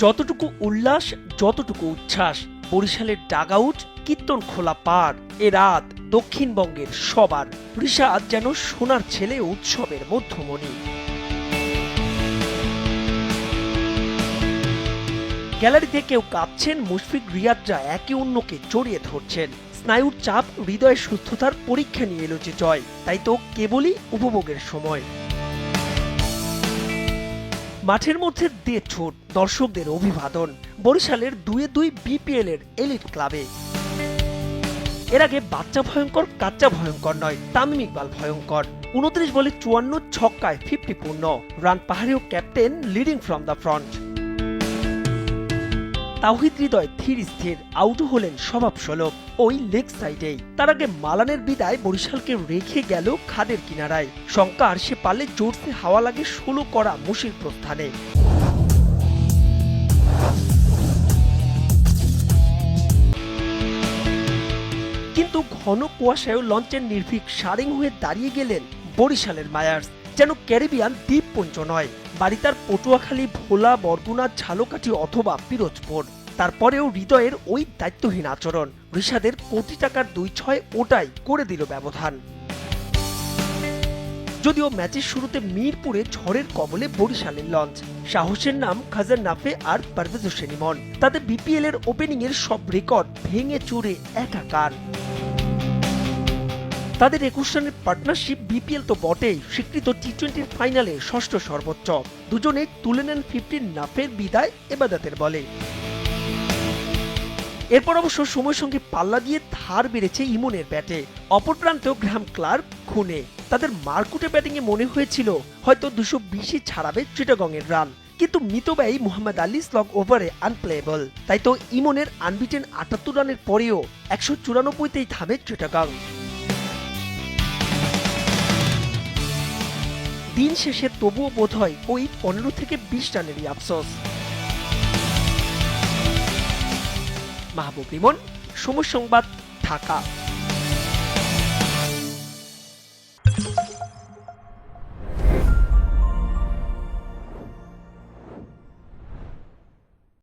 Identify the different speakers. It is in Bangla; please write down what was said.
Speaker 1: যতটুকু উল্লাস, যতটুকু উচ্ছ্বাস, বরিশালের ডাগআউট, কীর্তন খোলা পাড়, এ রাত দক্ষিণবঙ্গের সবার। ঋষাদ যেন সোনার ছেলে, উৎসবের মধ্যমণি। গ্যালারিতে কেউ কাঁপছেন, মুশফিক, রিয়াদরা একে অন্যকে জড়িয়ে ধরছেন। স্নায়ুর চাপ, হৃদয়ের সুস্থতার পরীক্ষা নিয়ে এলো যে জয়, তাই তো কেবলই উপভোগের সময়। মাঠের মধ্যে দেড় ছোট দর্শকদের অভিবাদন বরিশালের 2-2 বিপিএল এর এলিট ক্লাবে। এর আগে বাচ্চা ভয়ঙ্কর, কাচ্চা ভয়ঙ্কর নয়, তামিম ইকবাল ভয়ঙ্কর। 29 বলে 54, ছক্কায় 50 পূর্ণ। রান পাহাড়েও captain, leading from the front. Towhid Hridoy ধীর স্থির, আউট হলেন স্বভাবসলভ ওই লেগ সাইডেই। তার আগে মালানের বিদায় বরিশালকে রেখে গেল খাদের কিনারায়। শঙ্কা, সে পারলে জোরসে হাওয়া লাগে 16 করা মুশির প্রস্থানে। কিন্তু ঘন কুয়াশায় লঞ্চের নির্ভীক সারেং হয়ে দাঁড়িয়ে গেলেন বরিশালের মায়ার্স। যেন ক্যারিবিয়ান দ্বীপপুঞ্জ নয়, বাড়ি তার পটুয়াখালী, ভোলা, বরগুনা, ঝালকাঠি অথবা পিরোজপুর। তারপরেও হৃদয়ের ওই দায়িত্বহীন আচরণ। ঋষাদের কোটি টাকার 2-6 ওটাই করে দিল ব্যবধান। যদিও ম্যাচের শুরুতে মিরপুরে ঝড়ের কবলে বরিশালের লঞ্চ। সাহসের নাম খাজান নাফে আর পারভেজ হোসেন ইমন। তাদের বিপিএল এর ওপেনিং এর সব রেকর্ড ভেঙে চুরে একাকার। তাদের 21 রানের পার্টনারশিপ বিপিএল তো বটেই, স্বীকৃত টি-20 ফাইনালে ষষ্ঠ সর্বোচ্চ। দুজনে তুলে নেন 50 নাফের বিদায় এবাদাতের বলে। এরপর অবশ্য সময়ের সঙ্গে পাল্লা দিয়ে ধার বেড়েছে ইমনের ব্যাটে। অপর প্রান্তেও গ্রাহাম ক্লার্ক খুনে। তাদের মারকুটে ব্যাটিংয়ে মনে হয়েছিল হয়তো 220 ছাড়াবে চিটাগংয়ের রান, কিন্তু মিতব্যয়ী মোহাম্মদ আলী স্লগ ওভারে আনপ্লেয়েবল। তাই তো ইমনের আনবিটেন 78 রানের পরেও 194তেই থামে চিটাগং। দিন শেষে তবুও বোধহয় ওই 15 থেকে 20 রানেরই আফসোস। মাহবুব রিমন, সময় সংবাদ, ঢাকা।